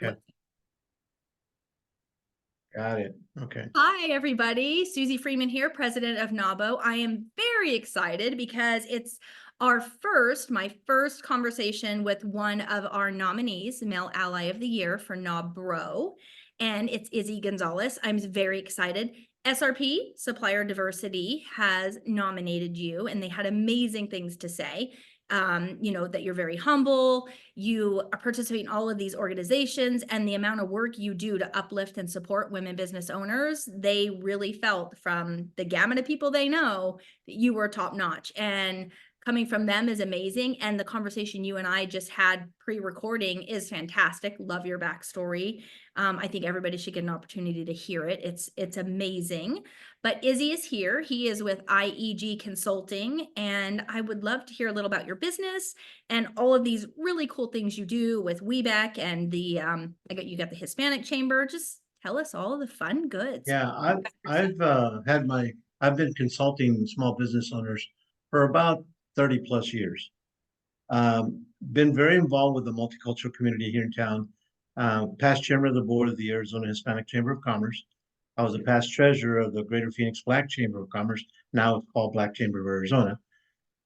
Okay. Got it. Okay. Hi, everybody. Suzi Freeman here, President of NAWBO. I am very excited because it's my first conversation with one of our nominees, Male Ally of the Year for NAW'Bro, and it's Izzy Gonzalez. I'm very excited. SRP, Supplier Diversity, has nominated you, and they had amazing things to say. That you're very humble, you participate in all of these organizations, and the amount of work you do to uplift and support women business owners, they really felt from the gamut of people they know that you were top notch. And coming from them is amazing. And the conversation you and I just had pre-recording is fantastic. Love your backstory. I think everybody should get an opportunity to hear it. It's amazing. But Izzy is here. He is with IEG Consulting, and I would love to hear a little about your business and all of these really cool things you do with NAWBOPhx and you got the Hispanic Chamber. Just tell us all the fun goods. Yeah, I've been consulting small business owners for about 30 plus years. Been very involved with the multicultural community here in town. Past chairman of the board of the Arizona Hispanic Chamber of Commerce. I was a past treasurer of the Greater Phoenix Black Chamber of Commerce. Now it's called Black Chamber of Arizona.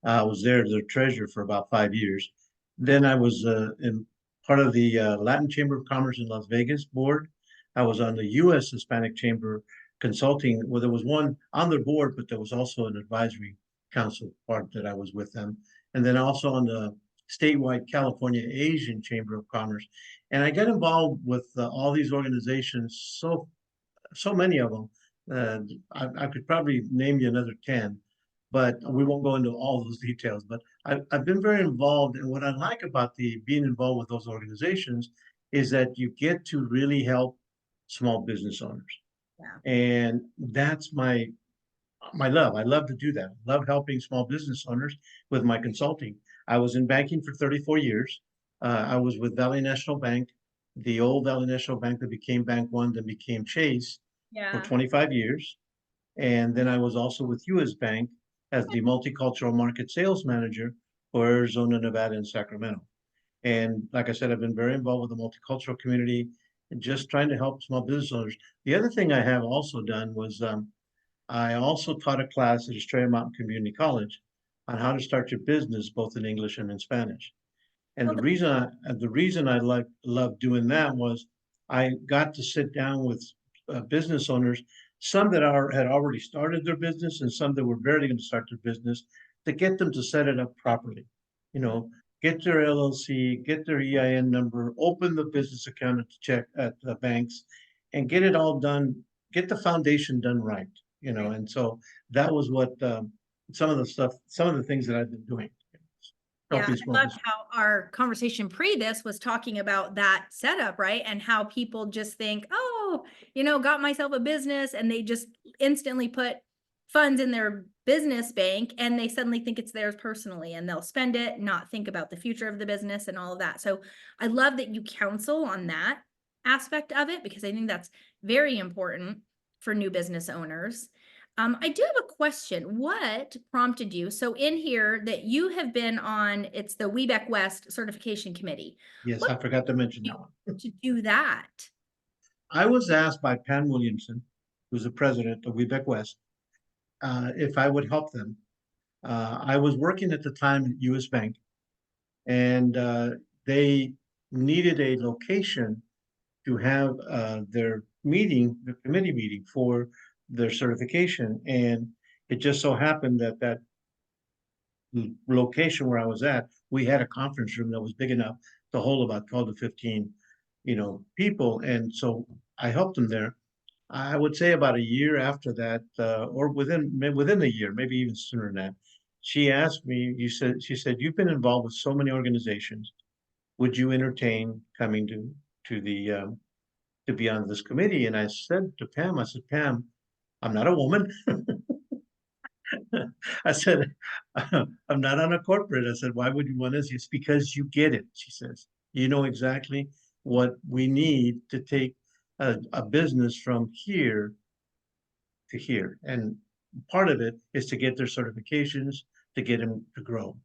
I was there as their treasurer for about 5 years. Then I was in part of the Latin Chamber of Commerce in Las Vegas board. I was on the U.S. Hispanic Chamber consulting. Well, there was one on the board, but there was also an advisory council part that I was with them. And then also on the statewide California Asian Chamber of Commerce. And I got involved with all these organizations, so many of them. I could probably name you another 10, but we won't go into all those details. But I've been very involved. And what I like about the being involved with those organizations is that you get to really help small business owners. Yeah. And that's my love. I love to do that. I love helping small business owners with my consulting. I was in banking for 34 years. I was with Valley National Bank, the old Valley National Bank that became Bank One, that became Chase for Yeah. 25 years. And then I was also with US Bank as the multicultural market sales manager for Arizona, Nevada, and Sacramento. And like I said, I've been very involved with the multicultural community and just trying to help small business owners. The other thing I have also done was I also taught a class at Estrella Mountain Community College on how to start your business both in English and in Spanish. And Oh, the reason I love doing that was I got to sit down with business owners, some that had already started their business and some that were barely going to start their business, to get them to set it up properly. You know, get their LLC, get their EIN number, open the business account at the banks, and get it all done. Get the foundation done right. And so that was what some of the things that I've been doing. yeah, Helping I small loved business. how our conversation pre this was talking about that setup, right? And how people just think, oh, got myself a business, and they just instantly put funds in their business bank and they suddenly think it's theirs personally, and they'll spend it, not think about the future of the business and all of that. So I love that you counsel on that aspect of it, because I think that's very important for new business owners. I do have a question. What prompted you? So in here that you have been on, it's the NAWBOPhx West Certification Committee. Yes, What I forgot to mention prompted that one. you to do that? I was asked by Pam Williamson, who's the president of WeBeck West, if I would help them. I was working at the time at US Bank, and they needed a location to have their committee meeting for their certification. And it just so happened that that location where I was at, we had a conference room that was big enough to hold about 12 to 15, people. And so I helped them there. I would say about a year after that, or within the year, maybe even sooner than that, she asked me. She said, "You've been involved with so many organizations. Would you entertain coming to be on this committee?" And I said to Pam, "Pam, I'm not a woman." I said, "I'm not on a corporate." I said, "Why would you want us?" "It's because you get it," she says. "You know exactly what we need to take a business from here to here. And part of it is to get their certifications, to get them to grow."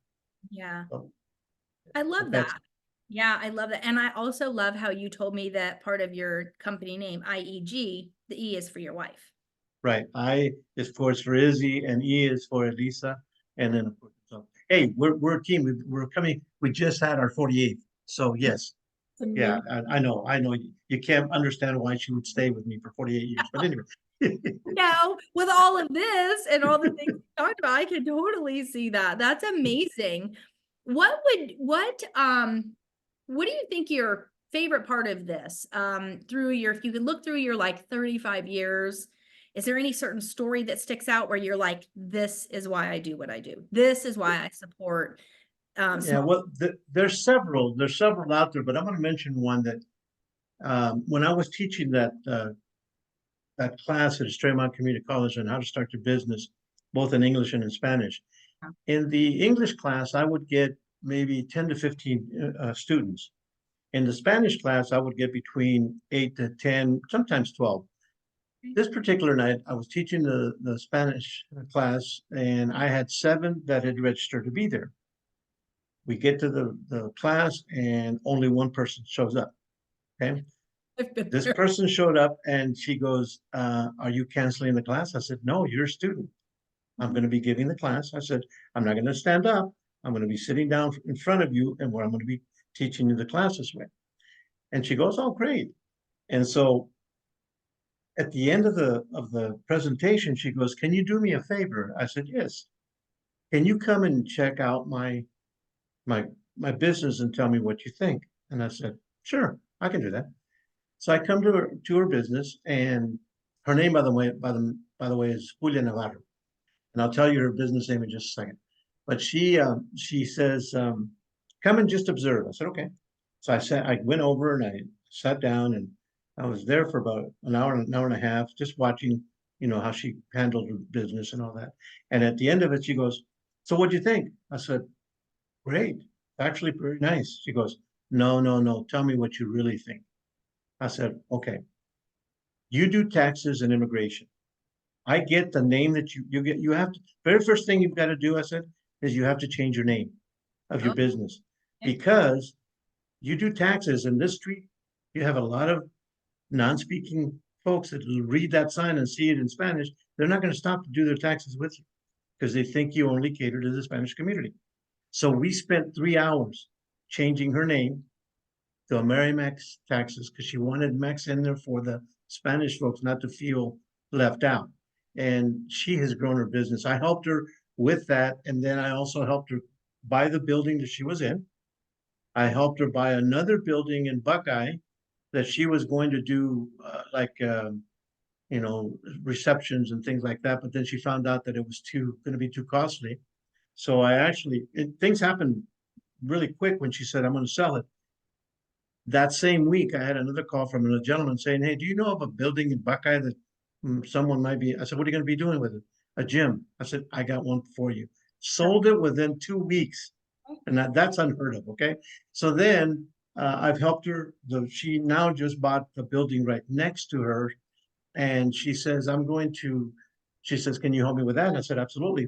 Yeah, So I love that's that. Yeah, I love that. And I also love how you told me that part of your company name, IEG, the E is for your wife. Right. I is for Izzy, and E is for Elisa. And then, of course, so, hey, we're a team. We're coming. We just had our 48th. So yes, It's yeah, amazing. I know. You can't understand why she would stay with me for 48 years. But anyway, No, with all of this and all the things we talked about, I can totally see that. That's amazing. What do you think your favorite part of this? Through your, if you could look through your like 35 years, is there any certain story that sticks out where you're like, this is why I do what I do? This is why I support yeah. small. Well, there's several. There's several out there, but I'm going to mention one that when I was teaching that class at Estremont Community College on how to start your business, both in English and in Spanish. In the English class, I would get maybe 10 to 15 students. In the Spanish class, I would get between 8 to 10, sometimes 12. This particular night, I was teaching the Spanish class, and I had 7 that had registered to be there. We get to the class, and only one person shows up. Okay. This person showed up, and she goes, are you canceling the class? I said, no, you're a student. I'm going to be giving the class. I said, I'm not going to stand up. I'm going to be sitting down in front of you, and where I'm going to be teaching you the class this way. And she goes, oh, great. And so at the end of the presentation, she goes, can you do me a favor? I said, yes. Can you come and check out my my business and tell me what you think? And I said, sure, I can do that. So I come to her business, and her name, by the way, is Julia Navarro. And I'll tell you her business name in just a second. But she says, come and just observe. I said, okay. So I went over and I sat down, and I was there for about an hour and a half, just watching, how she handled her business and all that. And at the end of it, she goes, so what'd you think? I said, great, actually pretty nice. She goes, no, no, no, tell me what you really think. I said, okay, you do taxes and immigration. I get the name that you have to, very first thing you've got to do, I said, is you have to change your name of your Oh, business, okay. because you do taxes in this street. You have a lot of non-speaking folks that read that sign and see it in Spanish. They're not going to stop to do their taxes with you because they think you only cater to the Spanish community. So we spent 3 hours changing her name to Amerimex Taxes because she wanted Mex in there for the Spanish folks not to feel left out. And she has grown her business. I helped her with that. And then I also helped her buy the building that she was in. I helped her buy another building in Buckeye that she was going to do you know, receptions and things like that. But then she found out that it was going to be too costly. So things happened really quick when she said, I'm going to sell it. That same week, I had another call from a gentleman saying, hey, do you know of a building in Buckeye that someone might be? I said, what are you going to be doing with it? A gym. I said, I got one for you. Sold it within 2 weeks. And that's unheard of. Okay. So then I've helped her. She now just bought the building right next to her. And she says, she says, can you help me with that? And I said, absolutely.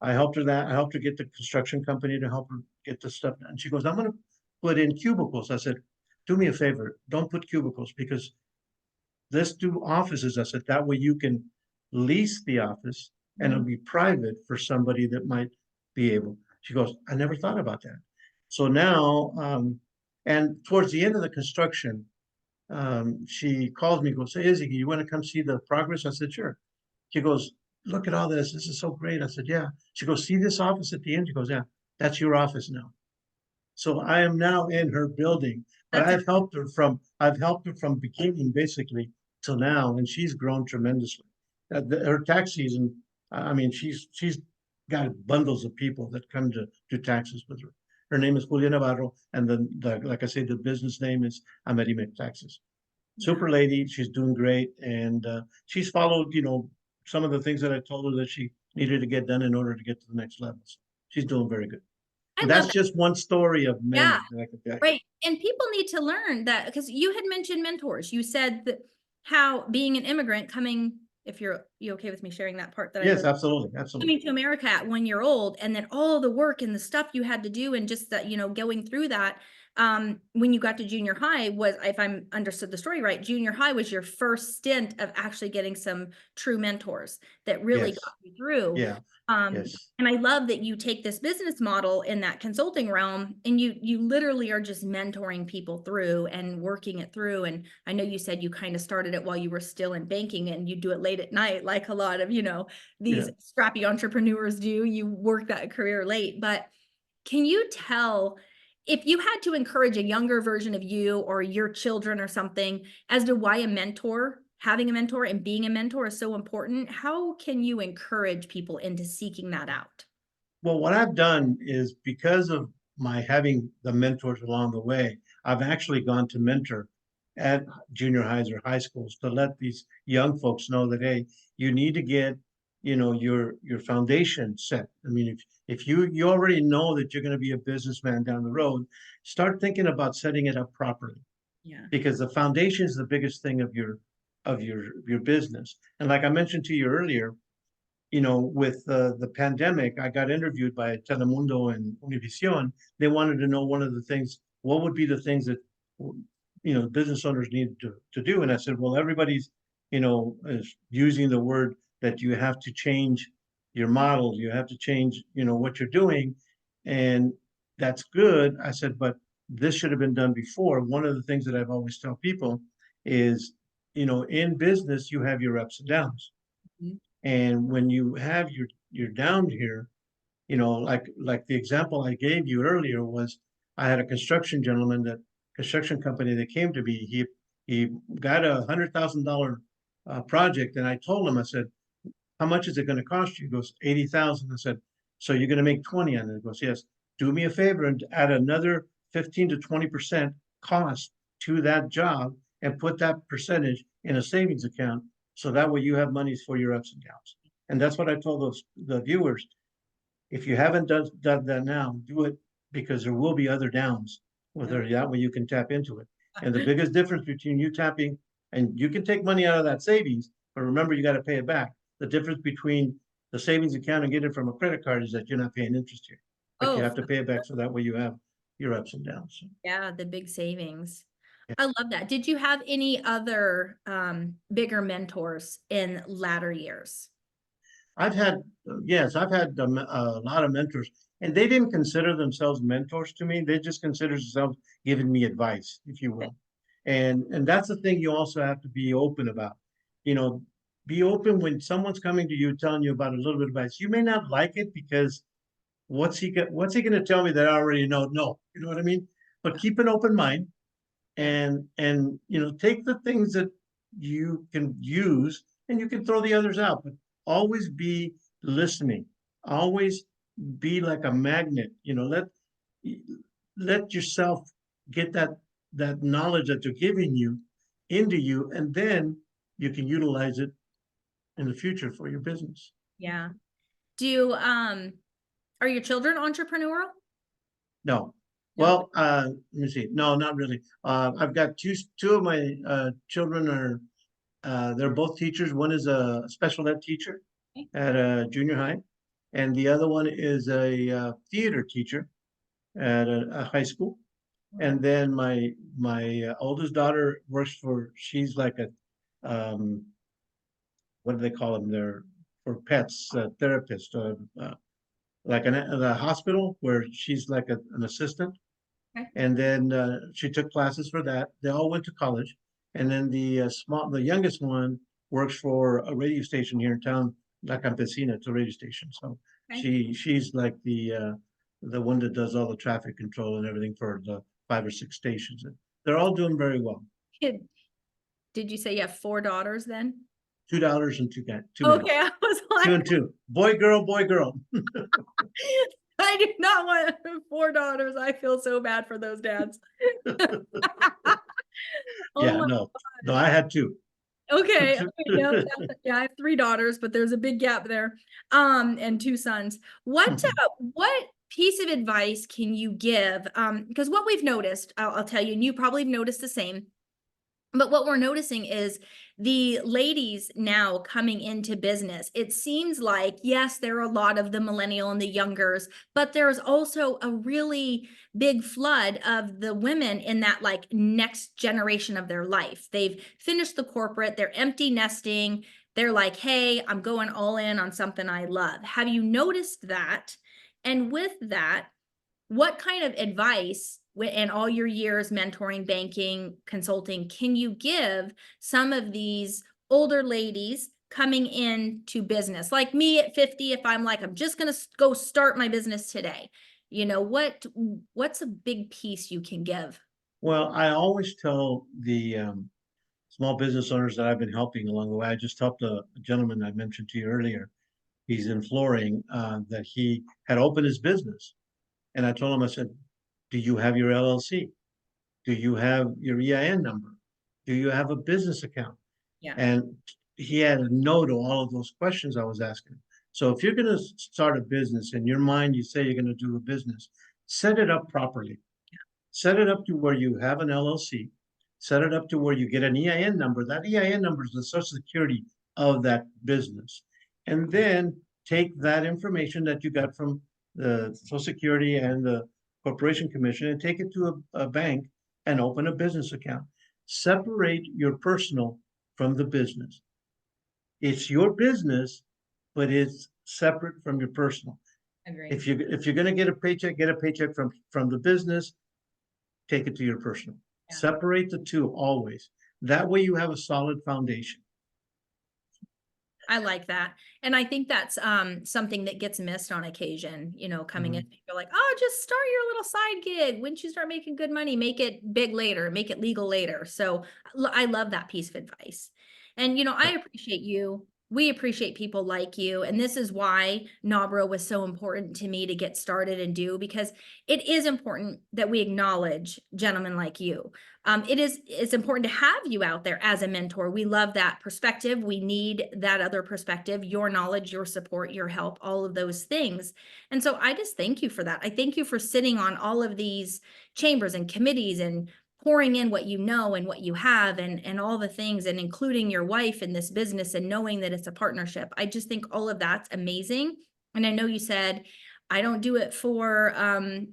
I helped her that. I helped her get the construction company to help her get the stuff done. She goes, I'm going to put in cubicles. I said, do me a favor. Don't put cubicles, because let's do offices. I said, that way you can lease the office and it'll be private for somebody that might be able. She goes, I never thought about that. So now, and towards the end of the construction, she calls me, goes, hey, Izzy, you want to come see the progress? I said, sure. She goes, look at all this. This is so great. I said, yeah. She goes, see this office at the end? She goes, yeah, that's your office now. So I am now in her building, but That's I've helped her from beginning basically till now, and she's grown tremendously. Her tax season, I mean, she's got bundles of people that come to do taxes with her. Her name is Julia Navarro, and then like I say, the business name is Amerimex Taxes. yeah. Super lady, she's doing great, and she's followed, some of the things that I told her that she needed to get done in order to get to the next levels. She's doing very good. I And love that's that. just one story of Yeah. many that I could tell you. Right. And people need to learn that, because you had mentioned mentors. You said that how being an immigrant coming, if you okay with me sharing that part that I Yes, heard, absolutely, absolutely. coming to America at 1 year old, and then all the work and the stuff you had to do, and just that, going through that. when you got to junior high was, if I'm understood the story right, junior high was your first stint of actually getting some true mentors that really Yes. got you through. Yeah. Yes. And I love that you take this business model in that consulting realm and you literally are just mentoring people through and working it through. And I know you said you kind of started it while you were still in banking and you do it late at night, like a lot of, these Yeah. scrappy entrepreneurs do. You work that career late, but can you tell if you had to encourage a younger version of you or your children or something as to why having a mentor and being a mentor is so important, how can you encourage people into seeking that out? Well, what I've done is because of my having the mentors along the way, I've actually gone to mentor at junior highs or high schools to let these young folks know that, hey, you need to get, your foundation set. I mean, if you already know that you're going to be a businessman down the road, start thinking about setting it up properly, Yeah. because the foundation is the biggest thing of your business. And like I mentioned to you earlier, with the pandemic, I got interviewed by Telemundo and Univision. They wanted to know what would be the things that, business owners need to do. And I said, well, everybody's, is using the word that you have to change your model, you have to change, what you're doing. And that's good. I said, but this should have been done before. One of the things that I've always tell people is, in business, you have your ups and downs. Mhm. And when you have your down here, like the example I gave you earlier was, I had a construction company that came to me. He got $100,000 project, and I told him, I said, how much is it going to cost you? He goes, 80,000. I said, so you're going to make 20 on it? He goes, yes. Do me a favor and add another 15 to 20% cost to that job and put that percentage in a savings account. So that way you have monies for your ups and downs. And that's what I told the viewers. If you haven't done that now, do it, because there will be other downs with her. That way you can tap into it. And the biggest difference between you tapping, and you can take money out of that savings, but remember, you got to pay it back. The difference between the savings account and getting it from a credit card is that you're not paying interest here, but you Oh, have to pay it back, so that way you have your ups and downs. So, yeah, the big savings. yeah. I love that. Did you have any other bigger mentors in latter years? I've had a lot of mentors, and they didn't consider themselves mentors to me. They just consider themselves giving me advice, if you will. And that's the thing you also have to be open about. You know, be open when someone's coming to you telling you about a little bit of advice. You may not like it, because what's he going to tell me that I already know? No, you know what I mean? But keep an open mind, Yeah. and take the things that you can use, and you can throw the others out, but always be listening. Always be like a magnet. Let yourself get that knowledge that they're giving you into you, and then you can utilize it in the future for your business. Yeah. Are your children entrepreneurial? No. No. Well, let me see. No, not really. I've got two of my children are they're both teachers. One is a special ed teacher Okay. at a junior high, and the other one is a theater teacher at a high school. And then my oldest daughter works she's like a what do they call them? They're for pets, therapist, like the hospital, where she's like an assistant. Okay. And then she took classes for that. They all went to college. And then the youngest one works for a radio station here in town, La Campesina. It's a radio station. So Okay. she's like the one that does all the traffic control and everything for the 5 or 6 stations. And they're all doing very well. Did you say you have 4 daughters then? $2 and two men. Okay, I was 2 like, and 2. Boy, girl, boy, girl. I do not want 4 daughters. I feel so bad for those dads. Oh Yeah, my no, I had 2. Okay. Okay. Yeah, yeah, I have 3 daughters, but there's a big gap there. And 2 sons. What piece of advice can you give? Because what we've noticed, I'll tell you, and you probably have noticed the same. But what we're noticing is the ladies now coming into business. It seems like, yes, there are a lot of the millennial and the youngers, but there's also a really big flood of the women in that like next generation of their life. They've finished the corporate, they're empty nesting. They're like, hey, I'm going all in on something I love. Have you noticed that? And with that, what kind of advice in all your years mentoring, banking, consulting, can you give some of these older ladies coming into business? Like me at 50, if I'm like, I'm just going to go start my business today, you know, what's a big piece you can give? Well, I always tell the small business owners that I've been helping along the way. I just helped a gentleman I mentioned to you earlier. He's in flooring, that he had opened his business. And I told him, I said, do you have your LLC? Do you have your EIN number? Do you have a business account? Yeah. And he had a no to all of those questions I was asking. So if you're going to start a business, in your mind, you say you're going to do a business, set it up properly. Set it up to where you have an LLC. Set it up to where you get an EIN number. That EIN number is the social security of that business. And then take that information that you got from the Social Security and the Corporation Commission and take it to a bank and open a business account. Separate your personal from the business. It's your business, but it's separate from your personal. Agreed. If you're going to get a paycheck from the business, take it to your personal. Yeah. Separate the two always. That way you have a solid foundation. I like that. And I think that's something that gets missed on occasion, you know, coming in, you're like, oh, just start your little side gig. Once you start making good money, make it big later, make it legal later. So I love that piece of advice. And, you know, I appreciate you. We appreciate people like you. And this is why NAWBRO was so important to me to get started and do, because it is important that we acknowledge gentlemen like you. It's important to have you out there as a mentor. We love that perspective. We need that other perspective, your knowledge, your support, your help, all of those things. And so I just thank you for that. I thank you for sitting on all of these chambers and committees and pouring in what you know and what you have and all the things, and including your wife in this business and knowing that it's a partnership. I just think all of that's amazing. And I know you said, I don't do it for,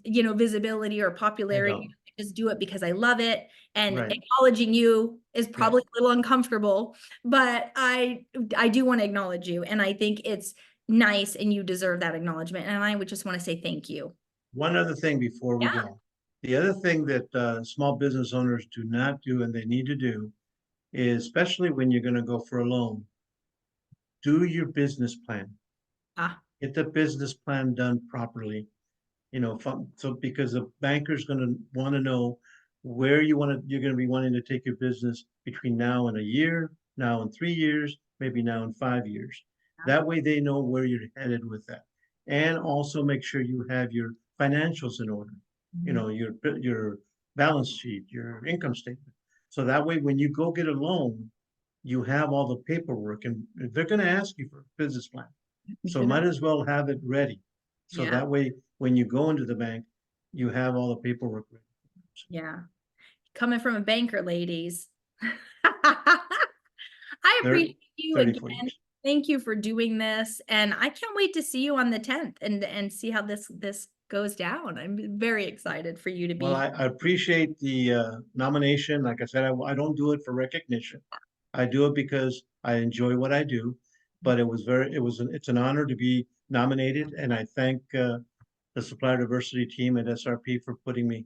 you know, visibility or popularity. I just do it because I love it. And Right. acknowledging you is probably a little uncomfortable, but I do want to acknowledge you. And I think it's nice and you deserve that acknowledgement. And I would just want to say thank you. One other thing before we Yeah. go. The other thing that small business owners do not do and they need to do is, especially when you're going to go for a loan, do your business plan. Ah, Get the business plan done properly. You know, so because the banker's going to want to know where you're going to be wanting to take your business between now and a year, now and 3 years, maybe now and 5 years. That way they know where you're headed with that. And also make sure you have your financials in order. You know, your balance sheet, your income statement. So that way when you go get a loan, you have all the paperwork, and they're going to ask you for a business plan. So might as well have it ready. So yeah. that way, when you go into the bank, you have all the paperwork ready. Yeah. Coming from a banker, ladies. I appreciate you 34 again. years. Thank you for doing this. And I can't wait to see you on the 10th and see how this goes down. I'm very excited for you to Well, be. I appreciate the nomination. Like I said, I don't do it for recognition. I do it because I enjoy what I do. But it's an honor to be nominated, and I thank the supplier diversity team at SRP for putting me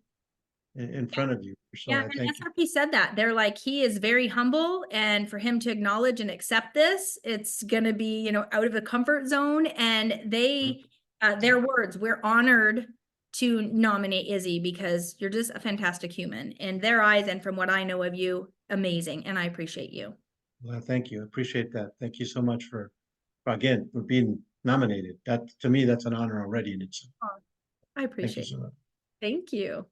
in front of you. So Yeah, I and thank you. SRP said that. They're like, he is very humble, and for him to acknowledge and accept this, it's gonna be, you know, out of the comfort zone. And their words, we're honored to nominate Izzy because you're just a fantastic human in their eyes, and from what I know of you, amazing. And I appreciate you. Well, thank you. Appreciate that. Thank you so much again, for being nominated. That, to me, that's an honor already in itself. Oh, I Thank you appreciate it. so much. Thank you.